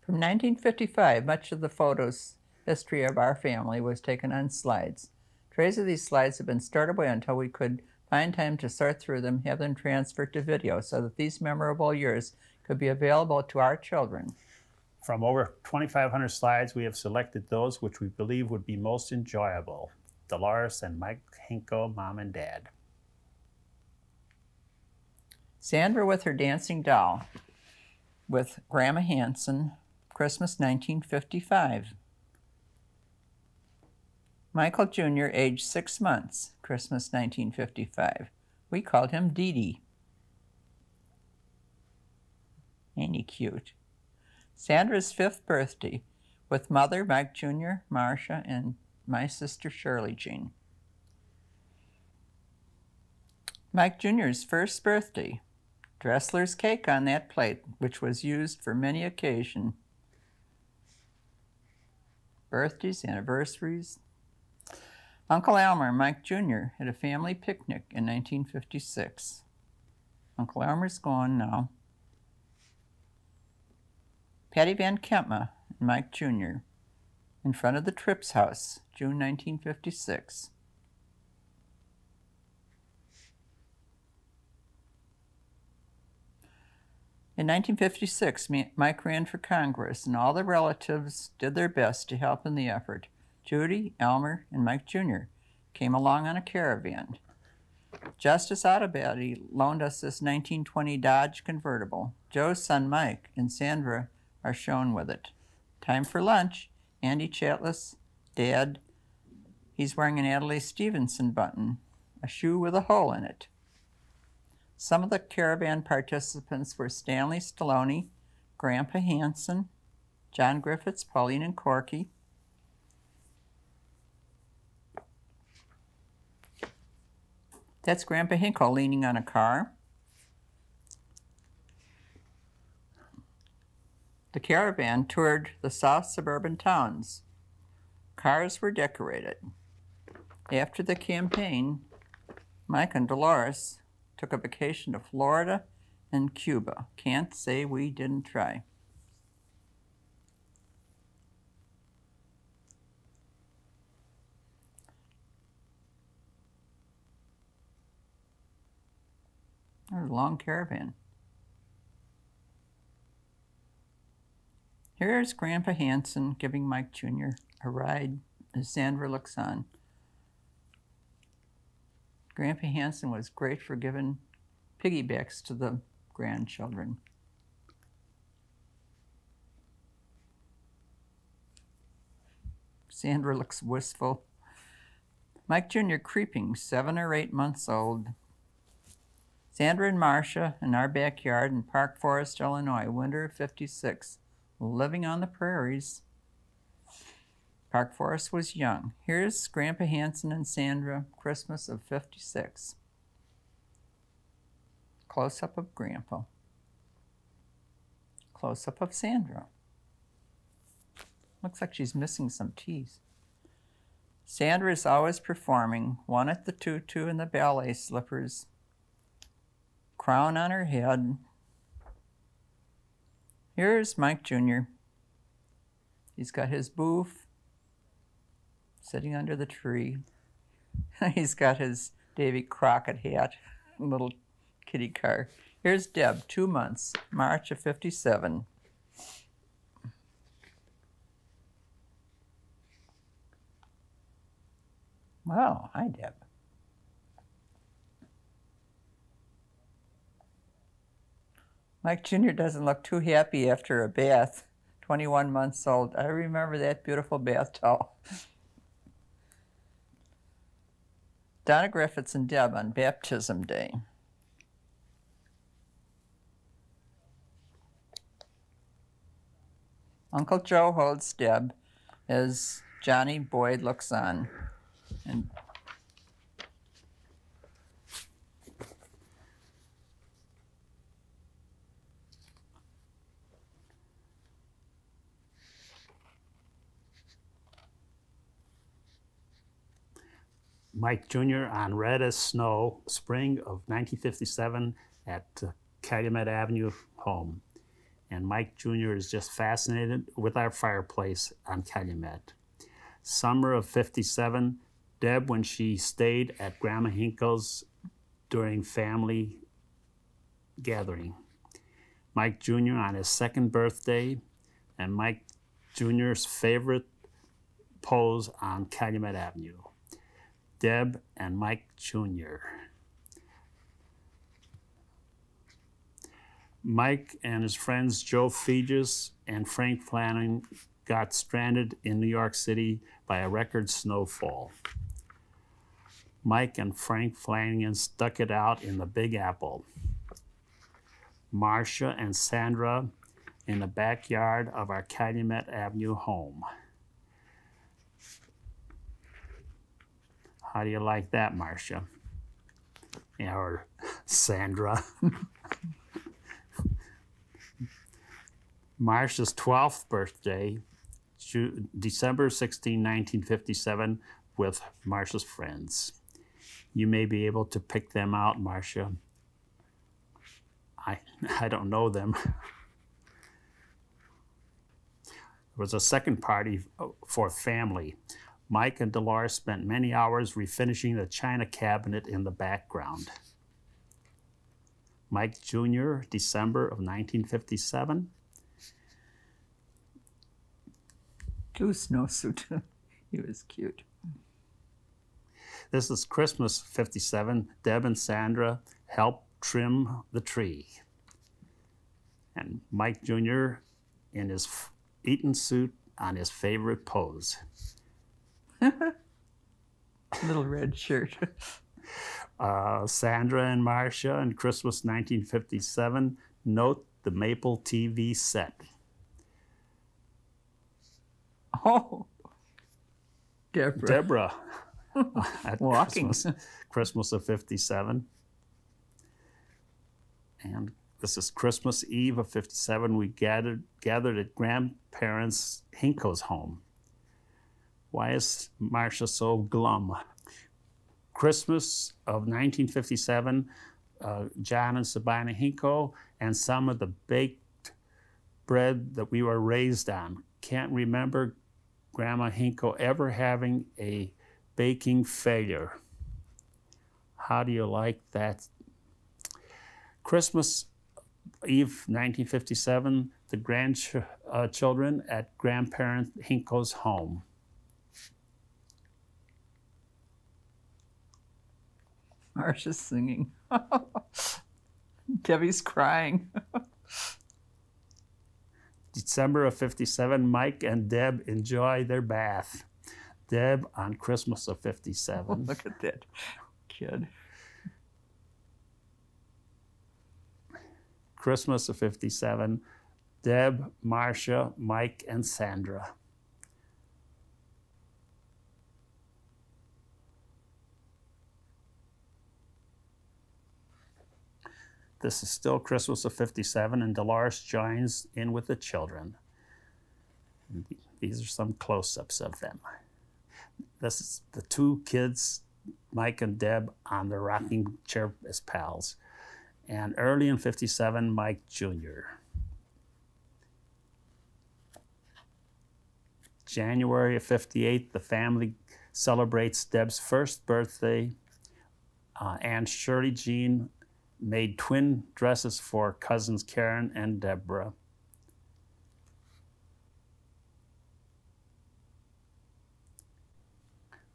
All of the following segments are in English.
From 1955, much of the photos history of our family was taken on slides. Trays of these slides have been stored away until we could find time to sort through them, have them transferred to video so that these memorable years could be available to our children. From over 2,500 slides, we have selected those which we believe would be most enjoyable. Dolores and Mike Hinko, Mom and Dad. Sandra with her dancing doll with Grandma Hanson, Christmas 1955. Michael Jr., age 6 months, Christmas 1955. We called him Dee Dee. Ain't he cute? Sandra's 5th birthday with Mother, Mike Jr., Marcia, and my sister Shirley Jean. Mike Jr.'s 1st birthday. Dressler's cake on that plate, which was used for many occasions. Birthdays, anniversaries. Uncle Elmer and Mike Jr. had a family picnic in 1956. Uncle Elmer's gone now. Patty Van Kempma and Mike Jr. in front of the Tripp's house, June 1956. In 1956, Mike ran for Congress, and all the relatives did their best to help in the effort. Judy, Elmer, and Mike Jr. came along on a caravan. Justice Autobody loaned us this 1920 Dodge convertible. Joe's son Mike and Sandra are shown with it. Time for lunch. Andy Chatlis, Dad. He's wearing an Adlai Stevenson button, a shoe with a hole in it. Some of the caravan participants were Stanley Stallone, Grandpa Hanson, John Griffiths, Pauline and Corky. That's Grandpa Hinko leaning on a car. The caravan toured the south suburban towns. Cars were decorated. After the campaign, Mike and Dolores took a vacation to Florida and Cuba. Can't say we didn't try. There's a long caravan. Here's Grandpa Hanson giving Mike Jr. a ride as Sandra looks on. Grandpa Hanson was great for giving piggybacks to the grandchildren. Sandra looks wistful. Mike Jr. creeping, 7 or 8 months old. Sandra and Marcia in our backyard in Park Forest, Illinois, winter of '56, living on the prairies. Park Forest was young. Here's Grandpa Hanson and Sandra, Christmas of '56. Close-up of Grandpa. Close-up of Sandra. Looks like she's missing some teeth. Sandra is always performing, one at the tutu and the ballet slippers. Crown on her head. Here's Mike Jr. He's got his booth sitting under the tree. He's got his Davy Crockett hat, little kitty car. Here's Deb, 2 months, March of '57. Wow, hi Deb. Mike Jr. doesn't look too happy after a bath, 21 months old. I remember that beautiful bath towel. Donna Griffiths and Deb on baptism day. Uncle Joe holds Deb as Johnny Boyd looks on. And Mike Jr. on red as snow, spring of 1957 at Calumet Avenue home. and Mike Jr. is just fascinated with our fireplace on Calumet. Summer of '57, Deb, when she stayed at Grandma Hinko's during family gathering. Mike Jr. on his second birthday, and Mike Jr.'s favorite pose on Calumet Avenue. Deb and Mike Jr. Mike and his friends Joe Feges and Frank Flanagan got stranded in New York City by a record snowfall. Mike and Frank Flanagan stuck it out in the Big Apple. Marcia and Sandra in the backyard of our Calumet Avenue home. How do you like that, Marcia? Yeah, or Sandra. Marcia's 12th birthday, December 16, 1957, with Marcia's friends. You may be able to pick them out, Marcia. I don't know them. There was a second party for family. Mike and Dolores spent many hours refinishing the china cabinet in the background. Mike Jr., December of 1957. Blue snowsuit. He was cute. This is Christmas '57. Deb and Sandra helped trim the tree. And Mike Jr. in his Eton suit on his favorite pose. Little red shirt. Sandra and Marcia in Christmas 1957. Note the Maple TV set. Oh, Deborah. Deborah at Walking. Christmas of '57. And this is Christmas Eve of '57. We gathered at grandparents Hinko's home. Why is Marcia so glum? Christmas of 1957, John and Sabina Hinko, and some of the baked bread that we were raised on. Can't remember Grandma Hinko ever having a baking failure. How do you like that? Christmas Eve 1957, the grandchildren at grandparent Hinko's home. Marcia's singing. Debbie's crying. December of '57, Mike and Deb enjoy their bath. Deb on Christmas of '57. Look at that kid. Christmas of '57, Deb, Marcia, Mike, and Sandra. This is still Christmas of '57, and Dolores joins in with the children. And these are some close-ups of them. This is the two kids, Mike and Deb, on the rocking chair as pals. And early in '57, Mike Jr. January of '58, the family celebrates Deb's first birthday. Aunt Shirley Jean made twin dresses for cousins Karen and Deborah.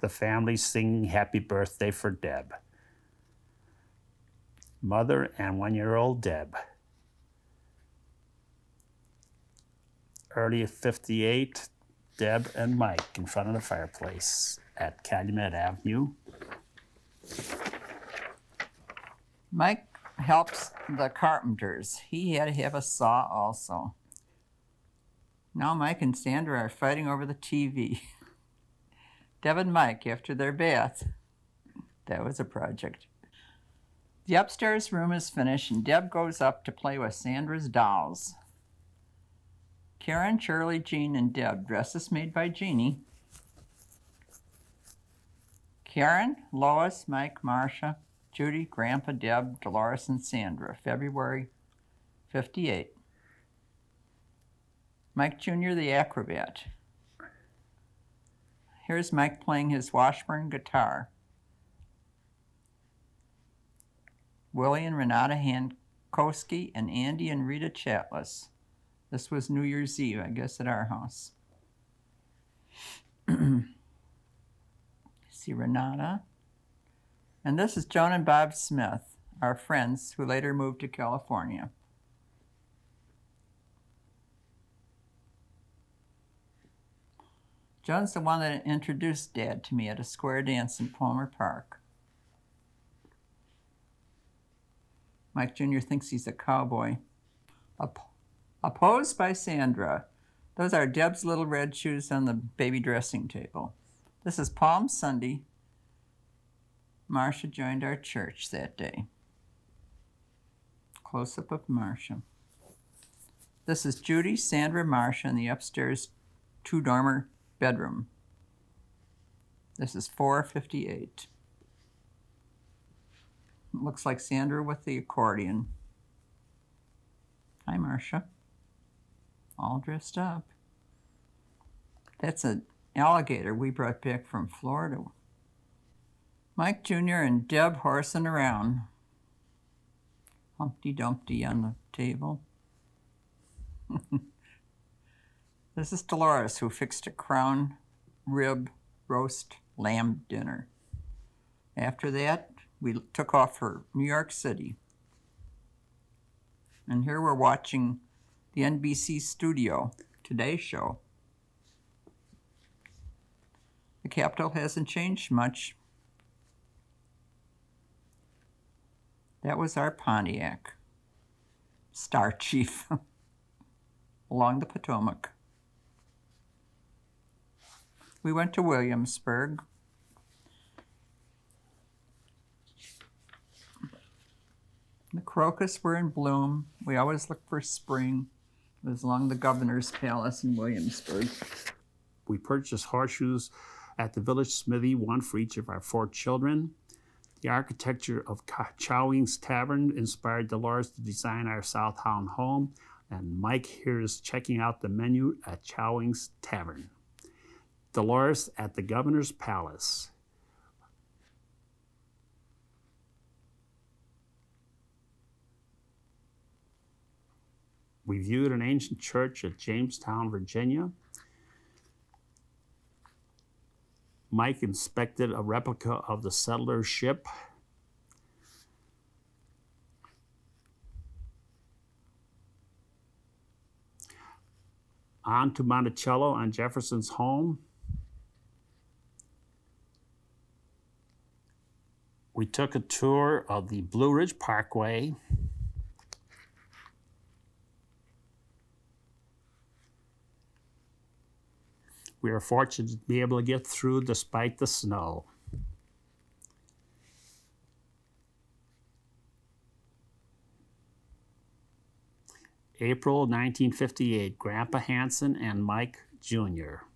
The family singing Happy Birthday for Deb. Mother and one-year-old Deb. Early '58, Deb and Mike in front of the fireplace at Calumet Avenue. Mike helps the carpenters. He had to have a saw also. Now Mike and Sandra are fighting over the TV. Deb and Mike after their bath. That was a project. The upstairs room is finished and Deb goes up to play with Sandra's dolls. Karen, Shirley, Jean, and Deb, dresses made by Jeannie. Karen, Lois, Mike, Marcia, Judy, Grandpa, Deb, Dolores, and Sandra, February '58. Mike Jr. the acrobat. Here's Mike playing his Washburn guitar. Willie and Renata Hankowski and Andy and Rita Chatlis. This was New Year's Eve, I guess, at our house. See Renata. And this is Joan and Bob Smith, our friends who later moved to California. Joan's the one that introduced Dad to me at a square dance in Palmer Park. Mike Jr. thinks he's a cowboy. A pose by Sandra. Those are Deb's little red shoes on the baby dressing table. This is Palm Sunday. Marcia joined our church that day. Close-up of Marcia. This is Judy, Sandra, Marcia in the upstairs two-dormer bedroom. This is 458. It looks like Sandra with the accordion. Hi, Marcia. All dressed up. That's an alligator we brought back from Florida. Mike Jr. and Deb horsing around. Humpty Dumpty on the table. This is Dolores, who fixed a crown rib roast lamb dinner. After that, we took off for New York City. And here we're watching the NBC studio, Today Show. The Capitol hasn't changed much. That was our Pontiac, Star Chief, along the Potomac. We went to Williamsburg. The crocus were in bloom. We always look for spring. It was along the Governor's Palace in Williamsburg. We purchased horseshoes at the village smithy, one for each of our 4 children. The architecture of Chowing's Tavern inspired Dolores to design our Southtown home, and Mike here is checking out the menu at Chowing's Tavern. Dolores at the Governor's Palace. We viewed an ancient church at Jamestown, Virginia. Mike inspected a replica of the settler's ship. On to Monticello on Jefferson's home. We took a tour of the Blue Ridge Parkway. We were fortunate to be able to get through despite the snow. April 1958, Grandpa Hanson and Mike Jr.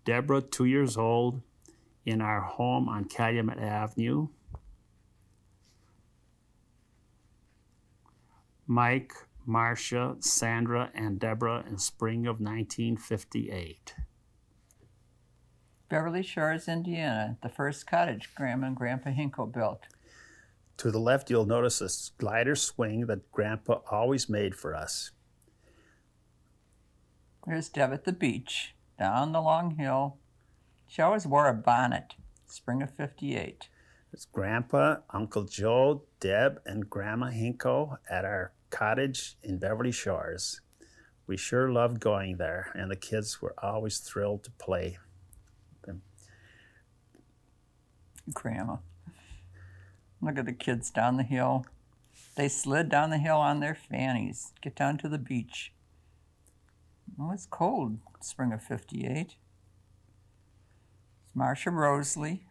Deborah, 2 years old, in our home on Calumet Avenue. Mike, Marcia, Sandra, and Deborah in spring of 1958. Beverly Shores, Indiana, the first cottage Grandma and Grandpa Hinko built. To the left, you'll notice a glider swing that Grandpa always made for us. There's Deb at the beach, down the long hill. She always wore a bonnet, spring of 58. It's Grandpa, Uncle Joe, Deb, and Grandma Hinko at our cottage in Beverly Shores. We sure loved going there, and the kids were always thrilled to play them. Grandma. Look at the kids down the hill. They slid down the hill on their fannies, get down to the beach. Oh, it's cold, spring of 58. It's Marcia Rosalie,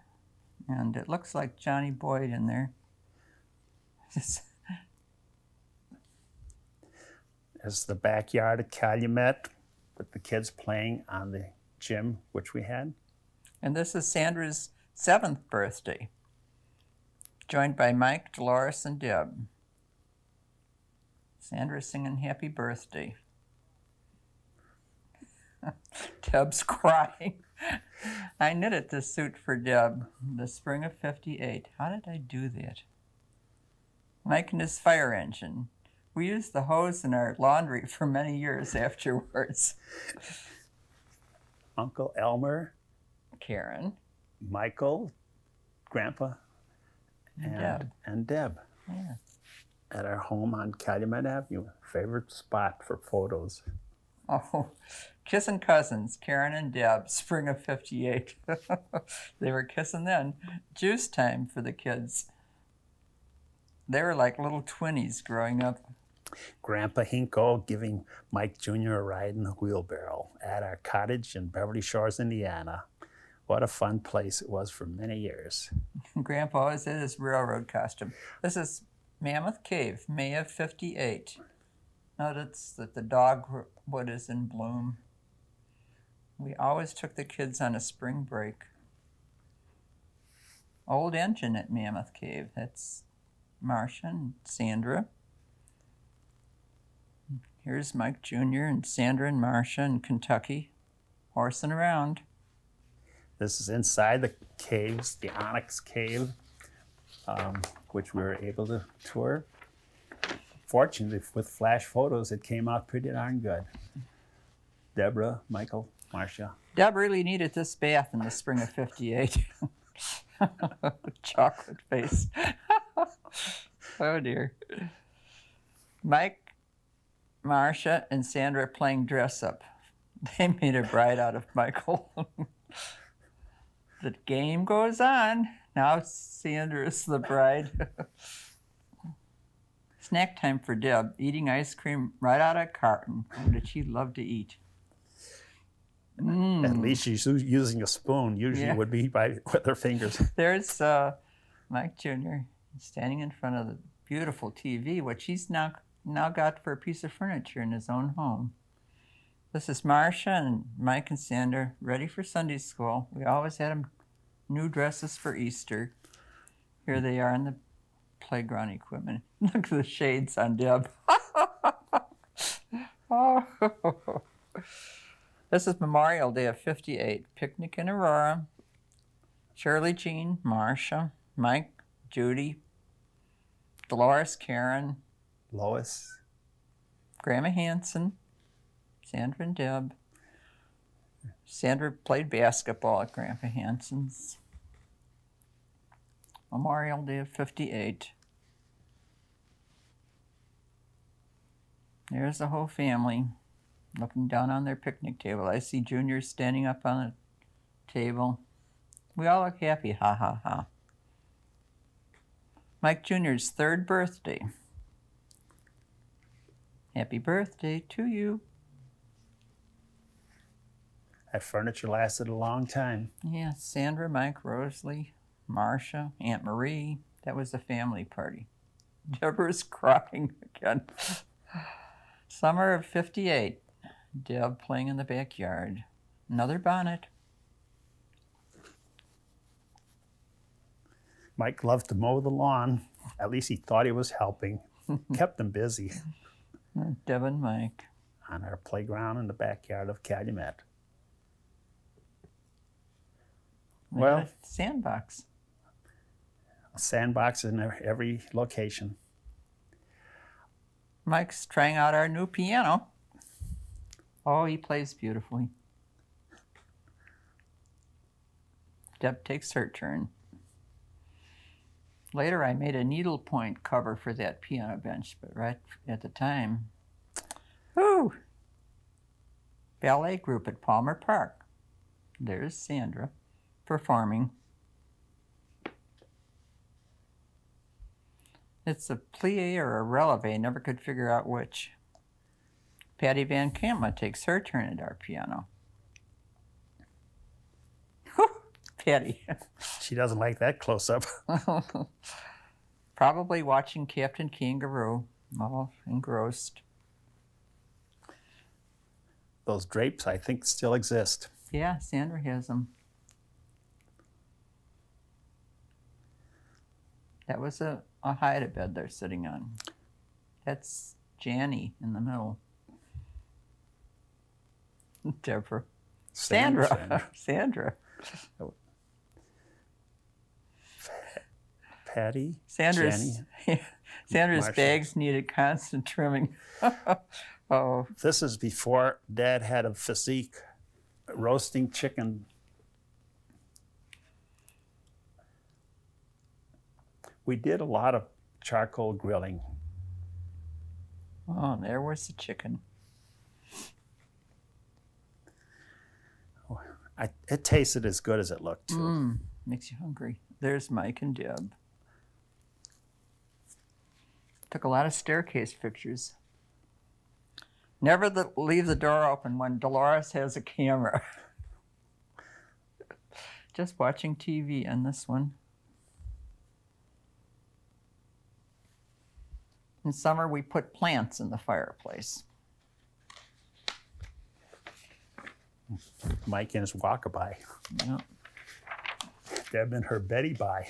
and it looks like Johnny Boyd in there. It's the backyard at Calumet with the kids playing on the gym, which we had. And this is Sandra's 7th birthday, joined by Mike, Dolores, and Deb. Sandra's singing happy birthday. Deb's crying. I knitted this suit for Deb the spring of '58. How did I do that? Mike and his fire engine. We used the hose in our laundry for many years afterwards. Uncle Elmer, Karen, Michael, Grandpa, and Deb. Yeah. At our home on Calumet Avenue. Favorite spot for photos. Oh, kissing cousins, Karen and Deb, spring of '58. They were kissing then. Juice time for the kids. They were like little twinnies growing up. Grandpa Hinko giving Mike Jr. a ride in a wheelbarrow at our cottage in Beverly Shores, Indiana. What a fun place it was for many years. Grandpa was in his railroad costume. This is Mammoth Cave, May of '58. Notice that the dogwood is in bloom. We always took the kids on a spring break. Old engine at Mammoth Cave. That's Marcia and Sandra. Here's Mike Jr. and Sandra and Marcia in Kentucky, horsing around. This is inside the caves, the Onyx Cave, which we were able to tour. Fortunately, with flash photos, it came out pretty darn good. Deborah, Michael, Marcia. Deb really needed this bath in the spring of '58. Chocolate face. Oh dear. Mike, Marcia, and Sandra playing dress up. They made a bride out of Michael. The game goes on. Now Sandra is the bride. Snack time for Deb, eating ice cream right out of a carton. Oh, did she love to eat? At least she's using a spoon. Usually would be with her fingers. There's Mike Jr. standing in front of the beautiful TV, which he's now got for a piece of furniture in his own home. This is Marcia and Mike and Sandra ready for Sunday school. We always had them new dresses for Easter. Here they are in the playground equipment. Look at the shades on Deb. Oh. This is Memorial Day of '58. Picnic in Aurora. Shirley, Jean, Marcia, Mike, Judy, Dolores, Karen, Lois, Grandma Hanson, Sandra and Deb. Sandra played basketball at Grandpa Hanson's. Memorial Day of '58. There's the whole family looking down on their picnic table. I see Junior standing up on the table. We all look happy, ha ha ha. Mike Jr.'s 3rd birthday. Happy birthday to you. that furniture lasted a long time. Yeah, Sandra, Mike, Rosalie, Marcia, Aunt Marie. That was a family party. Deborah's crying again. Summer of '58. Deb playing in the backyard. Another bonnet. Mike loved to mow the lawn. At least he thought he was helping. Kept him busy. Deb and Mike. On our playground in the backyard of Calumet. Well, sandbox. A sandbox in every location. Mike's trying out our new piano. Oh, he plays beautifully. Deb takes her turn. Later, I made a needlepoint cover for that piano bench, but right at the time, whoo! Ballet group at Palmer Park. There's Sandra performing. It's a plie or a releve, never could figure out which. Patty Van Kampma takes her turn at our piano. Whew, Patty. She doesn't like that close-up. Probably watching Captain Kangaroo, all engrossed. Those drapes, I think, still exist. Yeah, Sandra has them. That was a hide-a-bed they're sitting on. That's Janny in the middle. Deborah. Sandra. Sandra. Sandra. Patty. Sandra's, Jenny. Sandra's Marsha. bags needed constant trimming. Oh, This is before Dad had a physique. Roasting chicken. We did a lot of charcoal grilling. oh, there was the chicken. It tasted as good as it looked, too. Makes you hungry. There's Mike and Deb. Took a lot of staircase pictures. Never leave the door open when Dolores has a camera. Just watching TV on this one. In summer, we put plants in the fireplace. Mike and his walkabout. Yeah. Deb and her Betty by.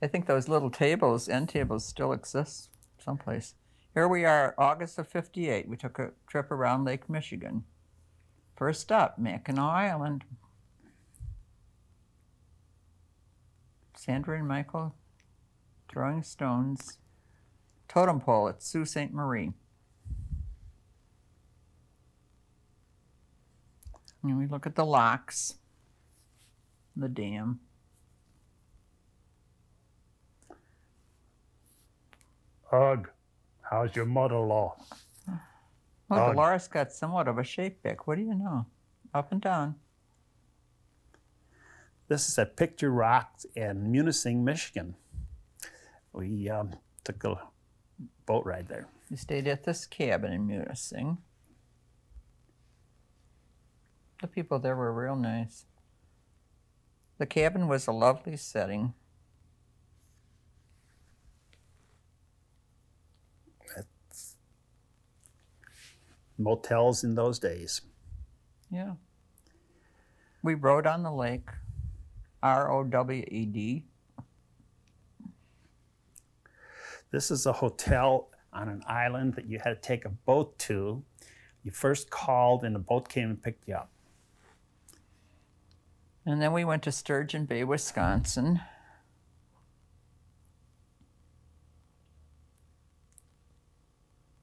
I think those little tables, end tables, still exist someplace. Here we are, August of '58. We took a trip around Lake Michigan. First stop, Mackinac Island. Sandra and Michael throwing stones. Totem pole at Sault Ste. Marie. And we look at the locks, the dam. Ugh, how's your mother-in-law? Oh, Dolores got somewhat of a shape back. What do you know? Up and down. This is at Picture Rock in Munising, Michigan. We took a boat ride there. We stayed at this cabin in Munising. The people there were real nice. The cabin was a lovely setting. That's motels in those days. Yeah. We rode on the lake. R-O-W-E-D. This is a hotel on an island that you had to take a boat to. You first called and the boat came and picked you up. And then we went to Sturgeon Bay, Wisconsin.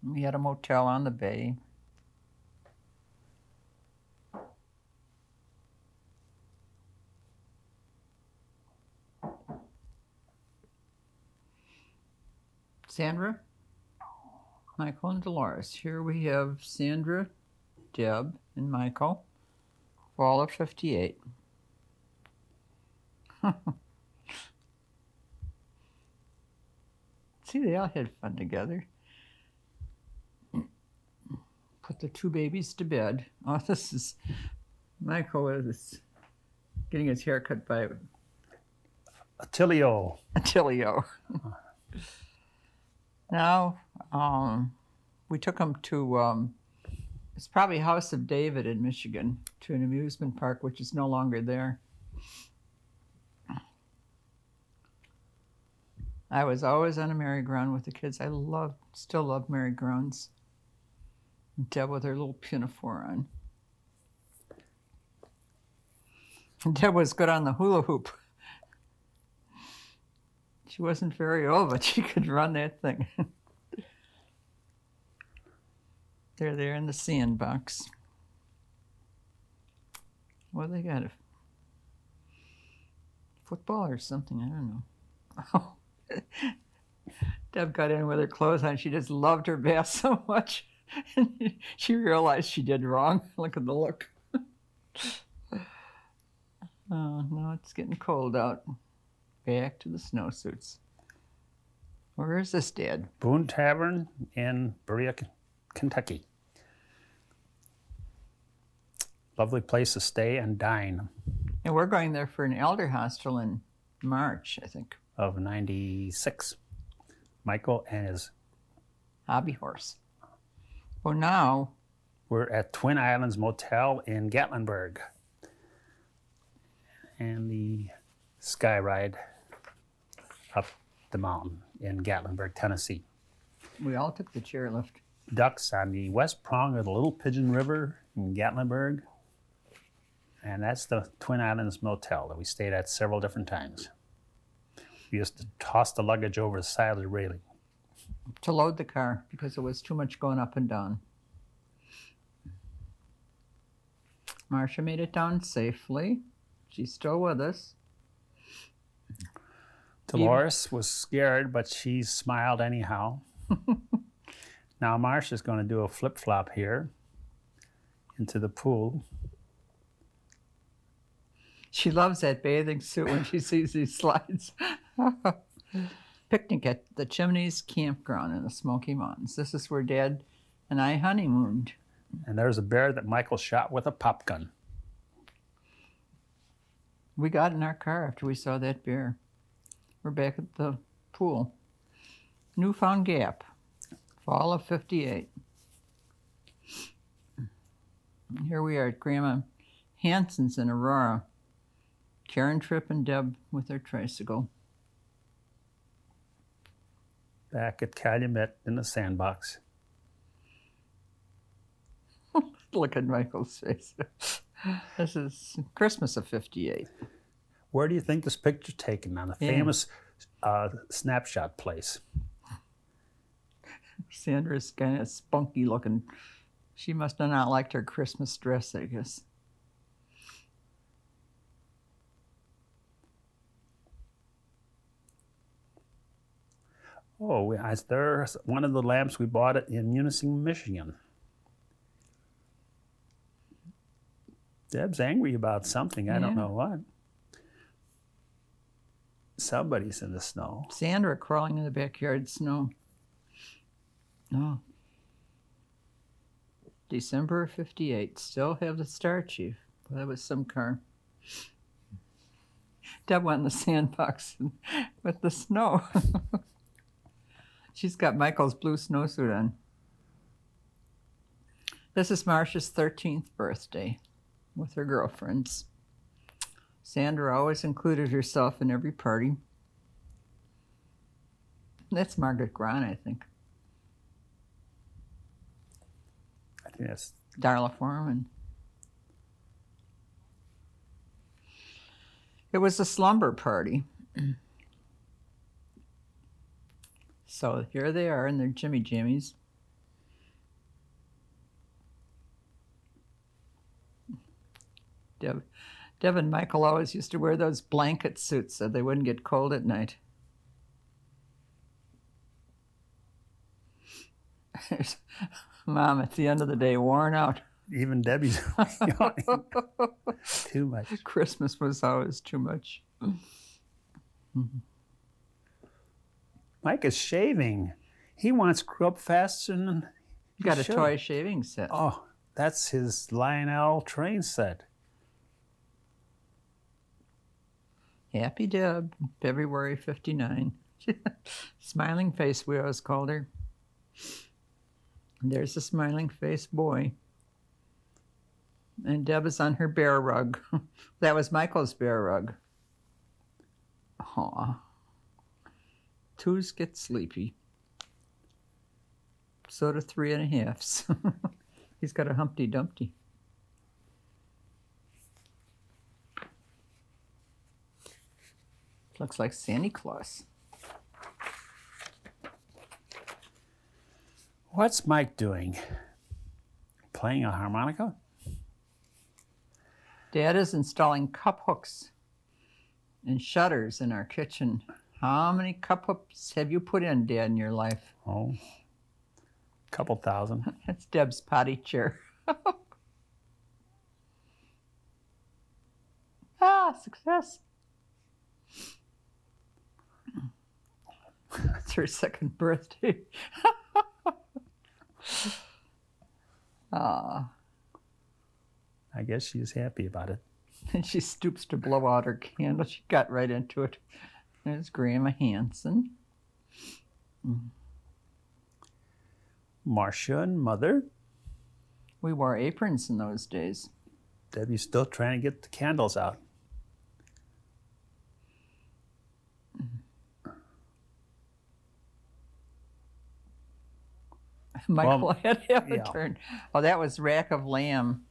We had a motel on the bay. Sandra, Michael, and Dolores. Here we have Sandra, Deb, and Michael. Fall of '58. See, they all had fun together. Put the two babies to bed. Oh, this is Michael is getting his hair cut by Attilio. Now, we took him to, it's probably House of David in Michigan, to an amusement park, which is no longer there. I was always on a merry-go-round with the kids. I still love merry-go-rounds. Deb with her little pinafore on. Deb was good on the hula hoop. She wasn't very old, but she could run that thing. They're there in the sandbox. What they got? A football or something? I don't know. Oh. Deb got in with her clothes on. She just loved her bath so much. She realized she did wrong. Look at the look. Oh, no, it's getting cold out. Back to the snowsuits. Where is this, Dad? Boone Tavern in Berea, Kentucky. Lovely place to stay and dine. And we're going there for an elder hostel in March, I think. Of '96. Michael and his hobby horse. Well, now we're at Twin Islands Motel in Gatlinburg. And the sky ride up the mountain in Gatlinburg, Tennessee. We all took the chairlift. ducks on the west prong of the Little Pigeon River in Gatlinburg. And that's the Twin Islands Motel that we stayed at several different times. We used to toss the luggage over the side of the railing. To load the car because it was too much going up and down. Marcia made it down safely. She's still with us. Dolores was scared, but she smiled anyhow. Now Marcia's going to do a flip-flop here into the pool. She loves that bathing suit when she sees these slides. Picnic at the Chimneys Campground in the Smoky Mountains. This is where Dad and I honeymooned. And there's a bear that Michael shot with a pop gun. We got in our car after we saw that bear. We're back at the pool. Newfound Gap, fall of '58. Here we are at Grandma Hanson's in Aurora. Karen, Tripp, and Deb with their tricycle. Back at Calumet in the sandbox. Look at Michael's face. This is Christmas of '58. Where do you think this picture's taken? On the famous snapshot place. Sandra's kind of spunky looking. She must have not liked her Christmas dress, I guess. Oh, there's one of the lamps we bought in Munising, Michigan. Deb's angry about something. I don't know what. Somebody's in the snow. Sandra crawling in the backyard snow. Oh. December of '58. Still have the Star Chief. Well, that was some car. Deb went in the sandbox with the snow. She's got Michael's blue snowsuit on. This is Marcia's 13th birthday with her girlfriends. Sandra always included herself in every party. That's Margaret Grant, I think. I think that's Darla Foreman. It was a slumber party. So here they are in their Jimmy Jammies. Deb and Michael always used to wear those blanket suits so they wouldn't get cold at night. There's Mom at the end of the day, worn out. even Debbie's yawning. Too much. Christmas was always too much. Mike is shaving. He wants to grow up faster than You got a toy shaving set. Oh, that's his Lionel train set. Happy Deb, February '59. Smiling face, we always called her. And there's a smiling face boy. And Deb is on her bear rug. That was Michael's bear rug. Aw. Twos get sleepy. So do 3.5s. He's got a Humpty Dumpty. Looks like Santa Claus. What's Mike doing? Playing a harmonica? Dad is installing cup hooks and shutters in our kitchen. How many cup hooks have you put in, Dad, in your life? Oh, a couple thousand. That's Deb's potty chair. Ah, success. It's her second birthday. Ah. I guess she's happy about it. And she stoops to blow out her candle. She got right into it. There's Grandma Hanson. Marcia and Mother. We wore aprons in those days. Debbie's still trying to get the candles out. Michael had to have a yeah. turn. Oh, that was rack of lamb.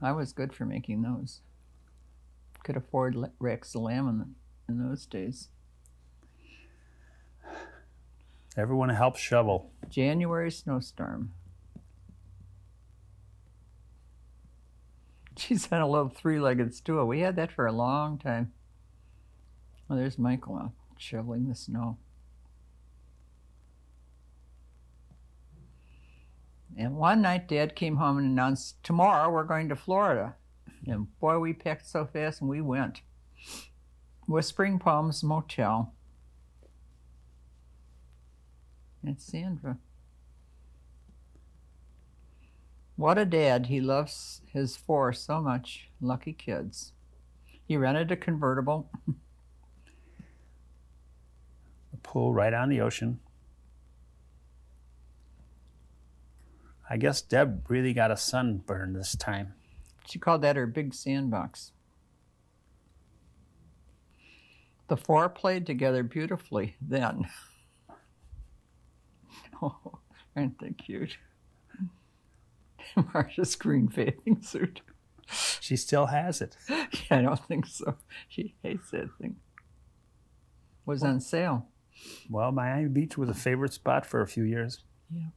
I was good for making those. Could afford racks of lamb in those days. Everyone helps shovel. January snowstorm. She's on a little three-legged stool. We had that for a long time. Oh, there's Michael out shoveling the snow. And one night, Dad came home and announced, tomorrow we're going to Florida. And boy, we packed so fast and we went. Whispering Palms Motel. It's Sandra. What a dad. He loves his four so much. Lucky kids. He rented a convertible. A pool right on the ocean. I guess Deb really got a sunburn this time. She called that her big sandbox. The four played together beautifully then. Oh, aren't they cute? Marcia's green bathing suit. She still has it. Yeah, I don't think so. She hates that thing. Was on sale. Well, Miami Beach was a favorite spot for a few years. Yeah.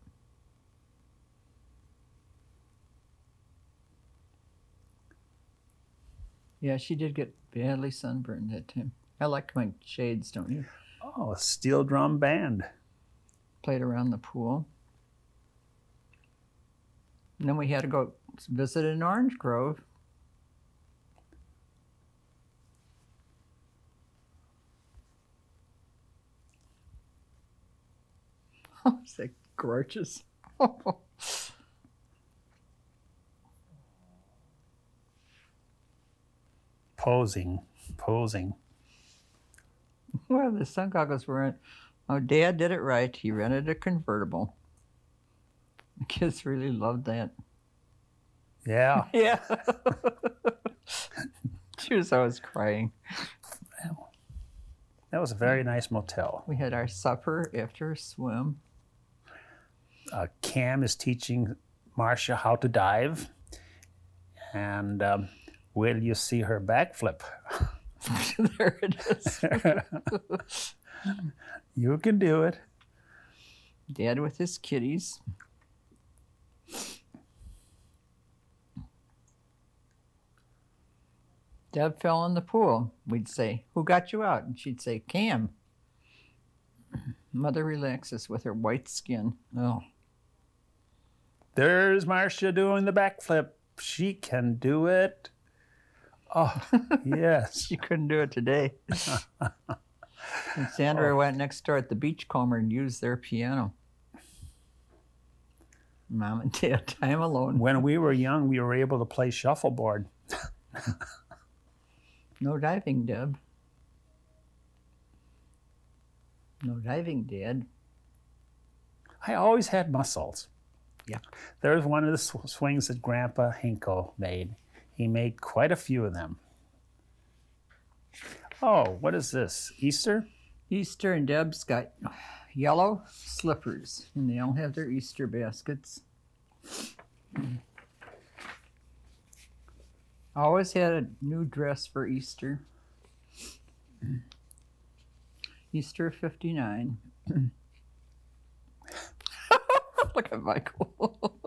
Yeah, she did get badly sunburned that time. I like my shades, don't you? Oh, a steel drum band. Played around the pool. And then we had to go visit an orange grove. Oh, it's like gorgeous. Posing. Well, the sun goggles were in. Oh, Dad did it right. He rented a convertible. The kids really loved that. Yeah. Yeah. She was always crying. That was a very nice motel. We had our supper after a swim. Cam is teaching Marcia how to dive. And wait till you see her backflip. There it is. You can do it. Dad with his kitties. Deb fell in the pool. We'd say, who got you out? And she'd say, Cam. Mother relaxes with her white skin. Oh. There's Marcia doing the backflip. She can do it. Oh, yes. She couldn't do it today. And Sandra went next door at the Beachcomber and used their piano. Mom and Dad, time alone. When we were young, we were able to play shuffleboard. No diving, Deb. No diving, Dad. I always had muscles. Yeah. There's one of the swings that Grandpa Hinko made. He made quite a few of them. Oh, what is this? Easter? Easter, and Deb's got yellow slippers, and they all have their Easter baskets. I always had a new dress for Easter. Easter 59. Look at Michael.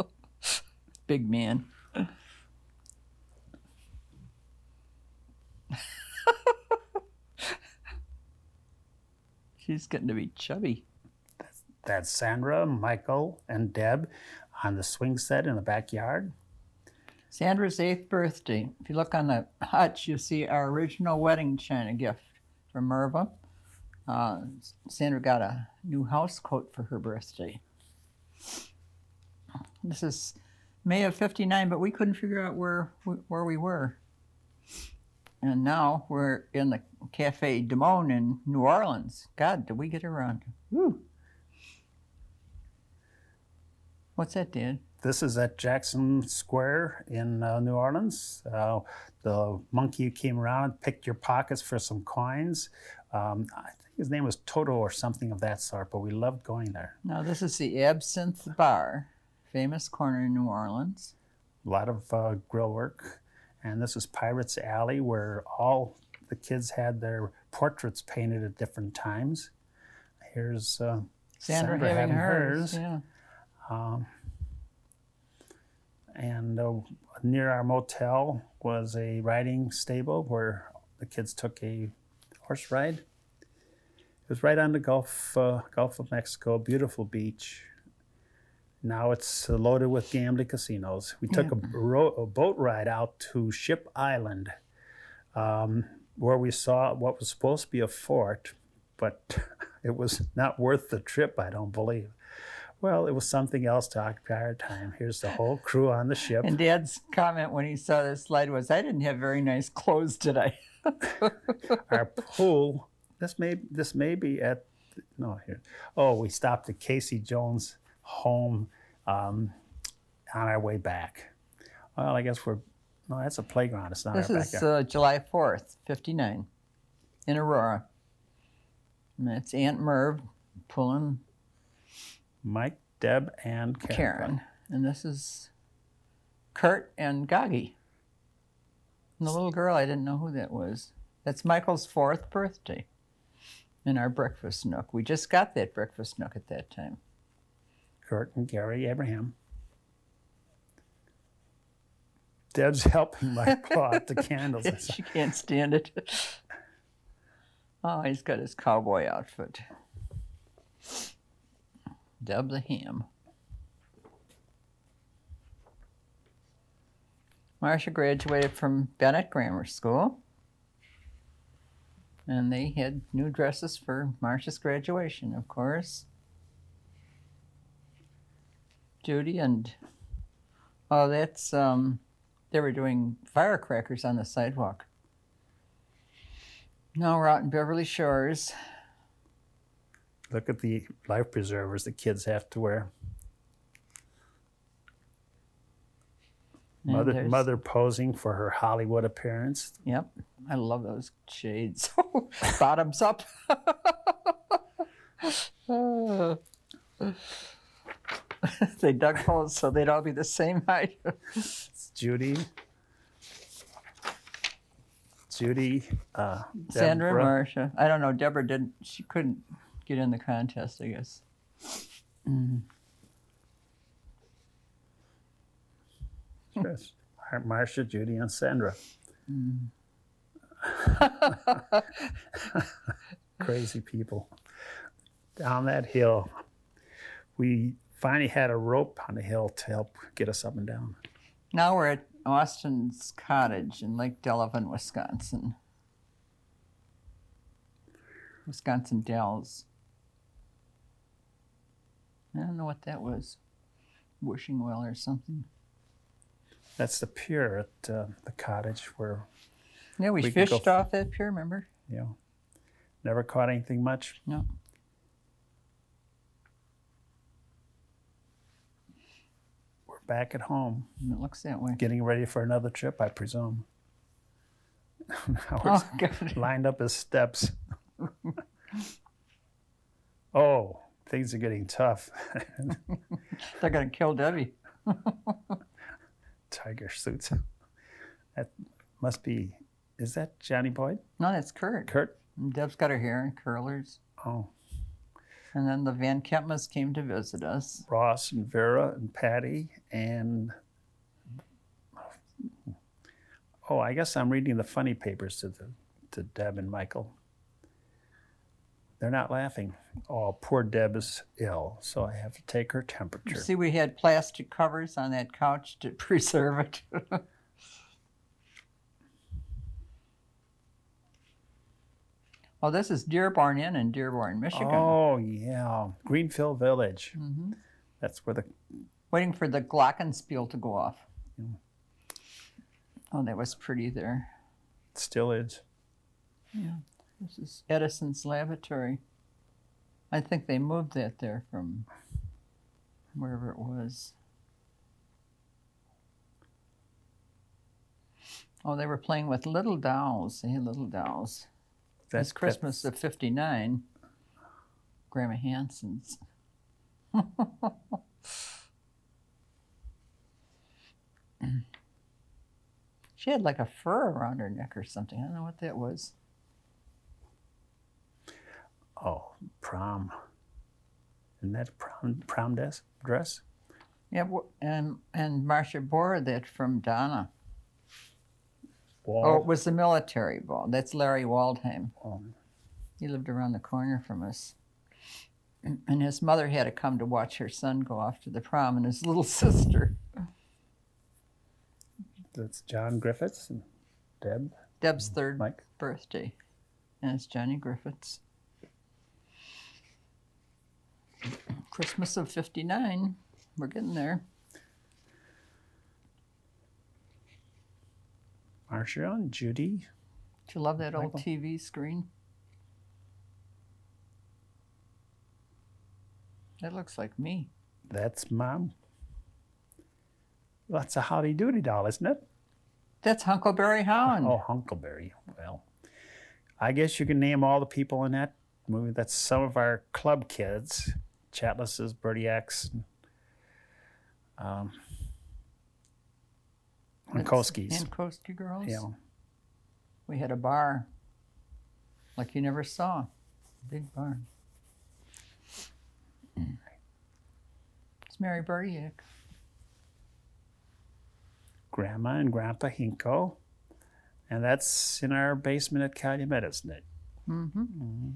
Big man. She's getting to be chubby. That's Sandra, Michael, and Deb on the swing set in the backyard. Sandra's 8th birthday. If you look on the hutch, you'll see our original wedding china gift from Merva. Sandra got a new house coat for her birthday. This is May of 59, but we couldn't figure out where we were. And now we're in the Cafe Des Moines in New Orleans. God, did we get around? Woo. What's that, Dad? This is at Jackson Square in New Orleans. The monkey came around, picked your pockets for some coins. his name was Toto or something of that sort, but we loved going there. Now, this is the Absinthe Bar, famous corner in New Orleans. A lot of grill work. And this is Pirates Alley, where all the kids had their portraits painted at different times. Here's Sandra having hers. Yeah. And near our motel was a riding stable where the kids took a horse ride. It was right on the Gulf of Mexico, beautiful beach. Now it's loaded with gambling casinos. We took a boat ride out to Ship Island, where we saw what was supposed to be a fort, but it was not worth the trip, I don't believe. Well, it was something else to occupy our time. Here's the whole crew on the ship. And Dad's comment when he saw this slide was, "I didn't have very nice clothes today." Our pool, this may be at, no, here. Oh, we stopped at Casey Jones' home on our way back. Well, I guess no, that's a playground. It's not This our is backyard. July 4th, 59, in Aurora. And that's Aunt Merv pulling Mike, Deb, and Karen. And this is Kurt and Gagi. And the little girl, I didn't know who that was. That's Michael's 4th birthday in our breakfast nook. We just got that breakfast nook at that time. Kurt and Gary Abraham. Deb's helping Mike blow out the candles. She can't stand it. Oh, he's got his cowboy outfit. Deb the ham. Marcia graduated from Bennett Grammar School. And they had new dresses for Marcia's graduation, of course. Judy and, oh, that's, they were doing firecrackers on the sidewalk. Now we're out in Beverly Shores. Look at the life preservers the kids have to wear. Mother posing for her Hollywood appearance. Yep, I love those shades. Bottoms up. They dug holes so they'd all be the same height. It's Judy, Sandra and Deborah. Marcia. I don't know, Deborah didn't, she couldn't get in the contest, I guess. Yes. Marcia, Judy, and Sandra. Crazy people. Down that hill. We finally had a rope on the hill to help get us up and down. Now we're at Austin's cottage in Lake Delavan, Wisconsin. Wisconsin Dells. I don't know what that was. Wishing well or something. That's the pier at the cottage where, Yeah, we could fished go off that pier, remember? you know, never caught anything much. No. We're back at home, It looks that way. getting ready for another trip, I presume. Now we're God. lined up as steps. Oh, things are getting tough. They're going to kill Debbie. Tiger suits. That must be, is that Johnny Boyd? No, that's Kurt. Kurt? And Deb's got her hair in curlers. Oh, And then the Van Kempmas came to visit us. Ross and Vera and Patty and, oh, I guess I'm reading the funny papers to Deb and Michael. They're not laughing. Oh, poor Deb is ill, so I have to take her temperature. You see, we had plastic covers on that couch to preserve it. Oh, this is Dearborn Inn in Dearborn, Michigan. Oh, yeah. Greenfield Village. Mm-hmm. That's where the, Waiting for the glockenspiel to go off. Oh, that was pretty there. it still is. Yeah, this is Edison's lavatory. I think they moved that there from wherever it was. Oh, they were playing with little dolls. They had little dolls. It's Christmas of '59. Grandma Hanson's. She had like a fur around her neck or something. I don't know what that was. Oh, prom. Isn't that prom dress? Yeah, and Marcia borrowed that from Donna. Wall. Oh, it was the military ball. That's Larry Waldheim. Oh. He lived around the corner from us. And his mother had to come to watch her son go off to the prom, and his little sister. That's John Griffiths and Deb. Deb's third Mike. birthday. And it's Johnny Griffiths. Christmas of '59. We're getting there. Marcia and Judy. Do you love that old Michael. TV screen? That looks like me. That's Mom. That's a Howdy Doody doll, isn't it? That's Huckleberry Hound. Oh, Huckleberry. Well, I guess you can name all the people in that movie. That's some of our club kids. Chatlis's, Bertiak's, Minkowski's. Minkowski girls. Yeah. We had a bar like you never saw. Big bar. It's Mary Bertiak. Grandma and Grandpa Hinko. And that's in our basement at Calumet, isn't it? Mm-hmm. Mm-hmm.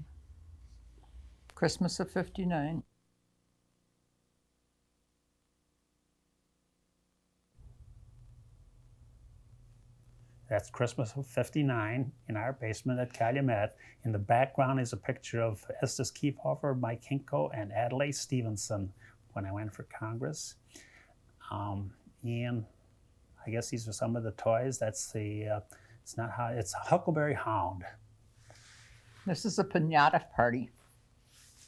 Christmas of '59. That's Christmas of '59 in our basement at Calumet. In the background is a picture of Estes Kiefhofer, Mike Hinko, and Adelaide Stevenson when I went for Congress. Ian, I guess these are some of the toys. That's the, it's a Huckleberry Hound. This is a piñata party.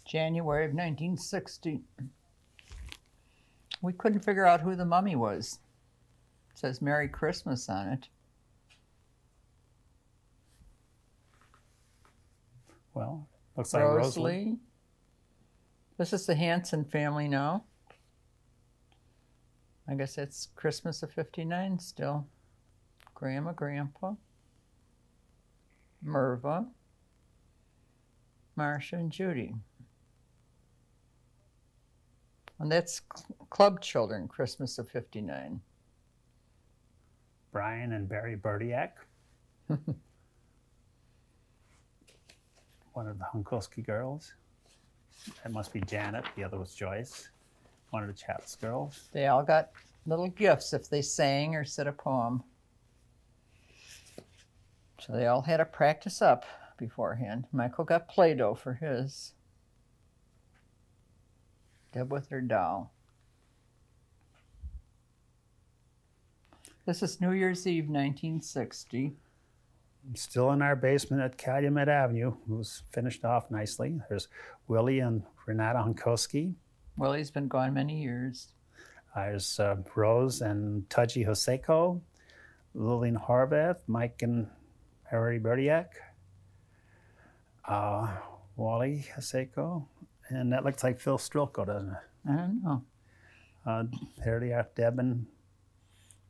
January of 1960. We couldn't figure out who the mummy was. It says Merry Christmas on it. Well, looks like Rosalie. Lee. This is the Hanson family now. I guess it's Christmas of '59 still. Grandma, Grandpa, Merva, Marcia, and Judy. And that's Club Children, Christmas of '59. Brian and Barry Bertiak. One of the Hunkowski girls. That must be Janet. The other was Joyce. One of the Chaps girls. They all got little gifts if they sang or said a poem. So they all had to practice up beforehand. Michael got Play-Doh for his. Deb with her doll. This is New Year's Eve, 1960. Still in our basement at Calumet Avenue. It was finished off nicely. There's Willie and Renata Hunkowski. Willie's been gone many years. There's Rose and Tudji Hoseko, Lillian Horvath, Mike and Harry Bertiak, Wally Hoseko, and that looks like Phil Strelko, doesn't it? I don't know. There they are, Deb and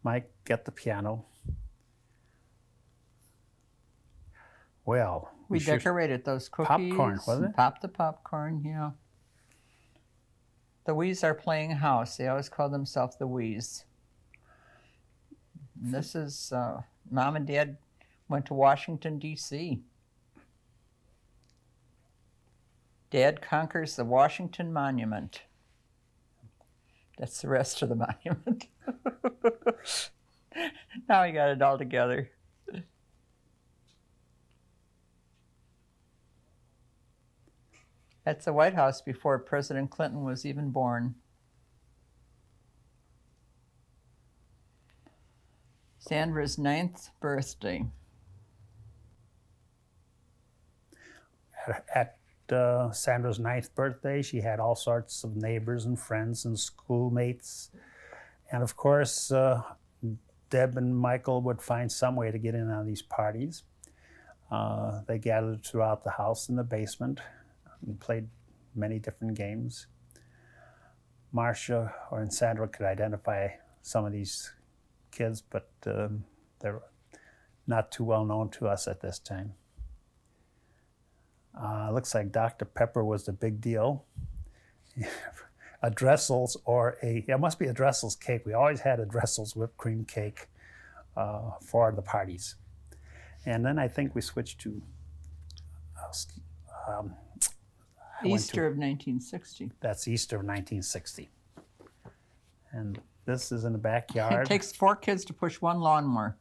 Mike at the piano. Well, We decorated those cookies. Popcorn, wasn't it? Popped the popcorn, yeah. The Wees are playing house. They always call themselves the Wees. And this is, Mom and Dad went to Washington, D.C. Dad conquers the Washington Monument. That's the rest of the monument. Now we got it all together. That's the White House before President Clinton was even born. Sandra's 9th birthday. At Sandra's 9th birthday, she had all sorts of neighbors and friends and schoolmates. And of course, Deb and Michael would find some way to get in on these parties. They gathered throughout the house in the basement and played many different games. Marcia and Sandra could identify some of these kids, but they're not too well known to us at this time. Looks like Dr. Pepper was the big deal. A Dressel's it must be a Dressel's cake. We always had a Dressel's whipped cream cake for the parties. And then I think we switched to Easter of 1960. That's Easter of 1960. And this is in the backyard. It takes 4 kids to push 1 lawnmower.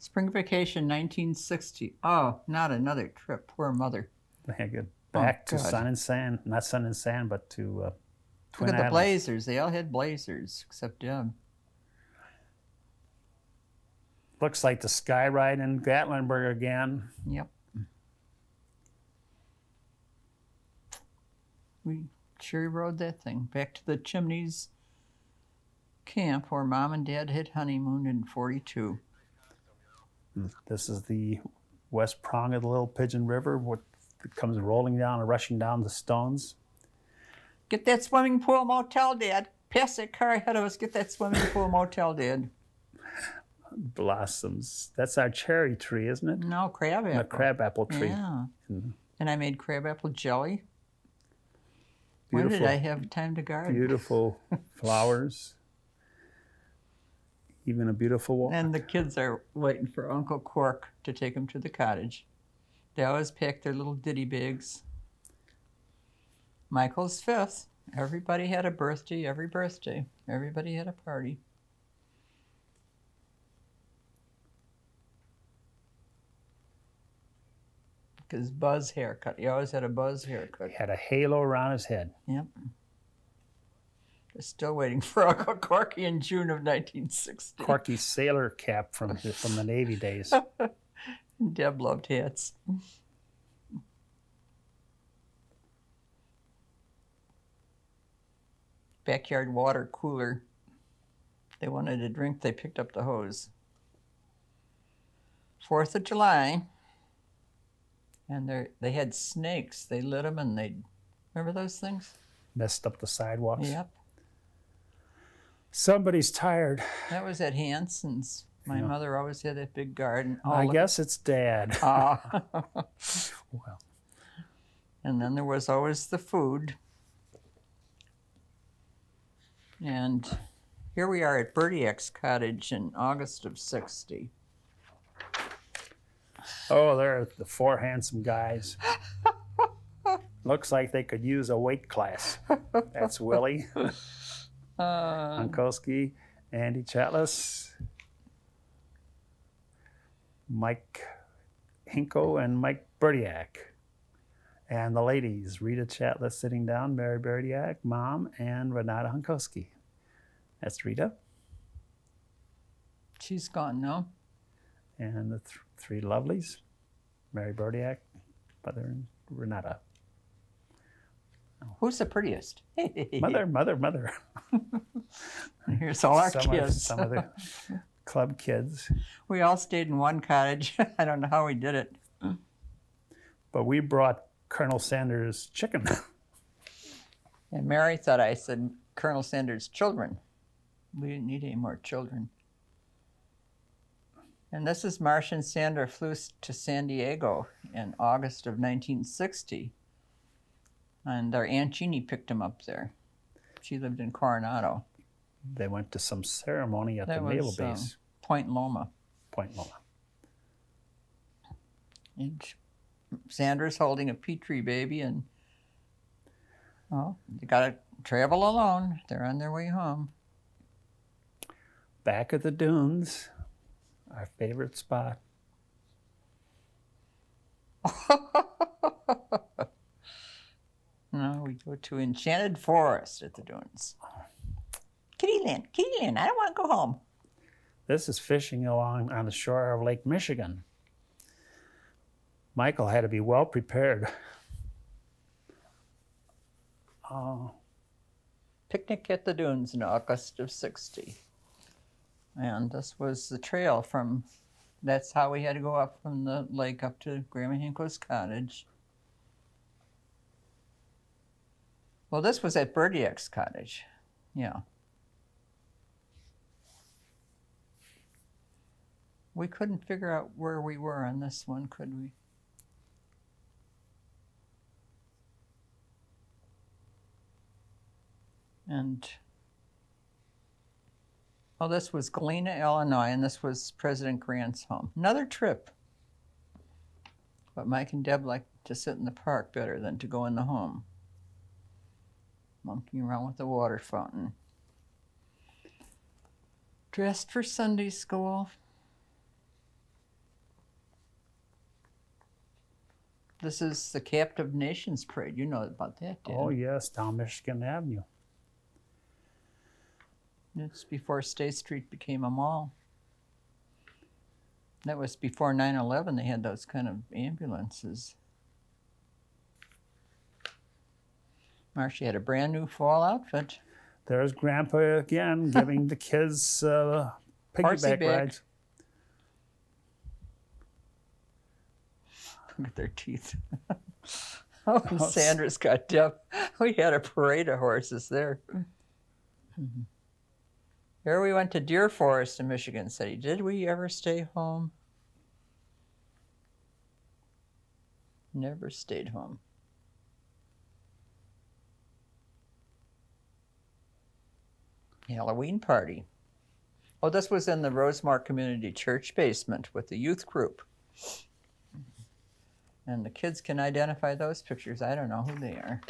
Spring vacation 1960. Oh, not another trip. Poor mother. Yeah, good. Back to Sun and Sand. Not Sun and Sand, but to Twin Look at the Islands. Blazers. They all had Blazers, except Deb. Looks like the Sky Ride in Gatlinburg again. Yep. We sure rode that thing. Back to the Chimneys camp where Mom and Dad had honeymooned in 42. This is the west prong of the Little Pigeon River, what comes rolling down and rushing down the stones. Get that swimming pool motel, Dad. Pass that car ahead of us. Get that swimming pool motel, Dad. Blossoms. That's our cherry tree, isn't it? No, crabapple. A crabapple tree. Yeah. Mm. And I made crabapple jelly. Beautiful. When did I have time to garden? Beautiful flowers. Even a beautiful walk. And the kids are waiting for Uncle Quark to take them to the cottage. They always pack their little ditty bags. Michael's 5th. Everybody had a birthday every birthday. Everybody had a party. His buzz haircut. He always had a buzz haircut. He had a halo around his head. Yep. They're still waiting for Uncle Corky in June of 1960. Corky's sailor cap from the Navy days. Deb loved hats. Backyard water cooler. They wanted a drink, they picked up the hose. 4th of July. And they had snakes. They lit them and they'd... Remember those things? Messed up the sidewalks. Yep. Somebody's tired. That was at Hanson's. My mother always had that big garden. I guess it's Dad. Well. And then there was always the food. And here we are at Berdiak's cottage in August of 60. Oh, there are the 4 handsome guys. Looks like they could use a weight class. That's Willie, Unkowski, Andy Chatlis, Mike Hinko, and Mike Berdiak. And the ladies, Rita Chatlis sitting down, Mary Berdiak, Mom, and Renata Unkowski. That's Rita. She's gone now. And the 3 lovelies, Mary Berdiak, Mother, and Renata. Who's the prettiest? Mother. Here's all our kids. Some of the club kids. We all stayed in one cottage. I don't know how we did it. But we brought Colonel Sanders' chicken. And Mary thought I said Colonel Sanders' children. We didn't need any more children. And this is Marcia and Sandra flew to San Diego in August of 1960. And our Aunt Jeannie picked them up there. She lived in Coronado. They went to some ceremony at the naval base. Point Loma. Point Loma. And Sandra's holding a Petrie baby, and well, they got to travel alone. They're on their way home. Back at the dunes, our favorite spot. No, we go to Enchanted Forest at the dunes. Kittyland, I don't want to go home. This is fishing along on the shore of Lake Michigan. Michael had to be well prepared. Picnic at the dunes in August of 60. And this was the trail from That's how we had to go up from the lake up to Grandma Hinko's cottage. Well, this was at Berdiak's cottage. Yeah. We couldn't figure out where we were on this one, could we? And, oh, this was Galena, Illinois, and this was President Grant's home. Another trip. But Mike and Deb liked to sit in the park better than to go in the home. Monkeying around with the water fountain. Dressed for Sunday school. This is the Captive Nations Parade. You know about that, Dan. Oh, yes, down Michigan Avenue. It's before State Street became a mall. That was before 9/11. They had those kind of ambulances. Marcia had a brand new fall outfit. There's Grandpa again giving the kids piggyback rides. Look at their teeth. Oh, and Sandra's got Deb. We had a parade of horses there. Here we went to Deer Forest in Michigan City. Did we ever stay home? Never stayed home. Halloween party. Oh, this was in the Rosemar Community Church basement with the youth group. And the kids can identify those pictures. I don't know who they are.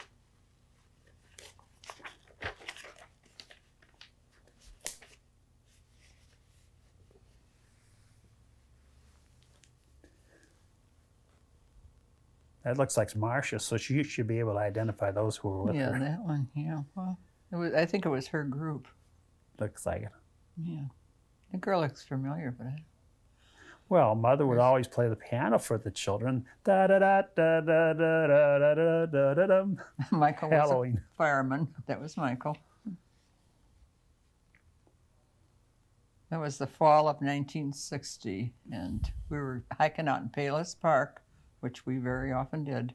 That looks like Marcia, so she should be able to identify those who were with her. Yeah, that one. Yeah. Well, I think it was her group. Looks like it. Yeah. The girl looks familiar, but Well, Mother would always play the piano for the children. Da da da da da da da da da da da. Michael Halloween. was a fireman. That was Michael. That was the fall of 1960, and we were hiking out in Palos Park, which we very often did.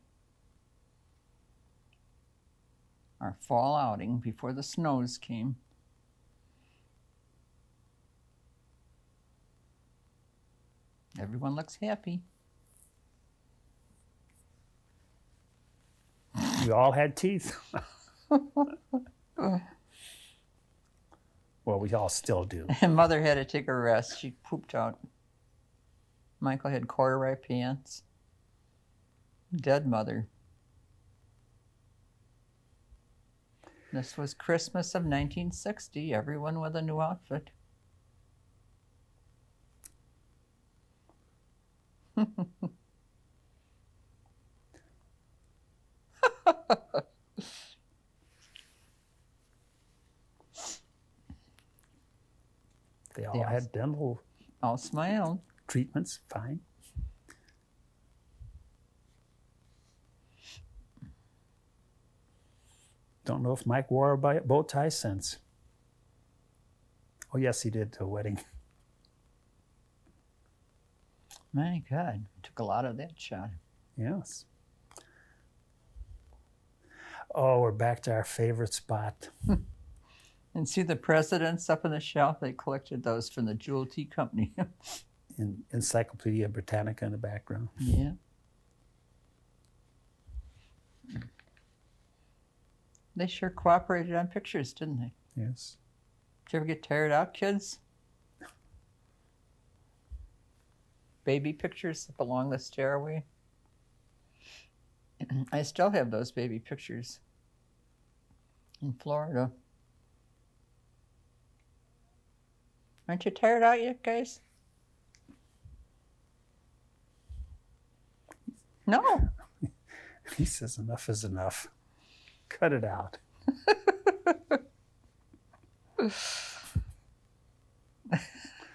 Our fall outing before the snows came. Everyone looks happy. We all had teeth. Well, we all still do. And Mother had to take a rest. She pooped out. Michael had corduroy pants. Dead Mother. This was Christmas of 1960. Everyone with a new outfit. They all had dental All smiled. treatments, fine. Don't know if Mike wore a bow tie since. Oh, yes, he did to a wedding. My God, took a lot of that shot. Yes. Oh, we're back to our favorite spot. And see the presidents up on the shelf? They collected those from the Jewel Tea Company. In Encyclopedia Britannica in the background. Yeah. They sure cooperated on pictures, didn't they? Yes. Did you ever get tired out, kids? Baby pictures up along the stairway. I still have those baby pictures in Florida. Aren't you tired out yet, guys? No. He says enough is enough. Cut it out.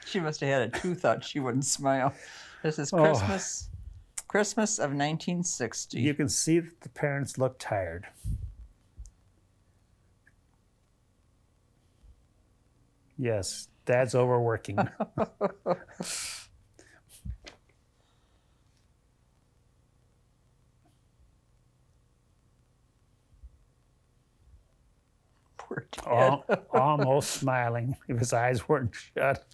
She must have had a tooth out. She wouldn't smile. This is Christmas. Christmas of 1960. You can see that the parents look tired. Yes, Dad's overworking. poor dad. Almost smiling if his eyes weren't shut.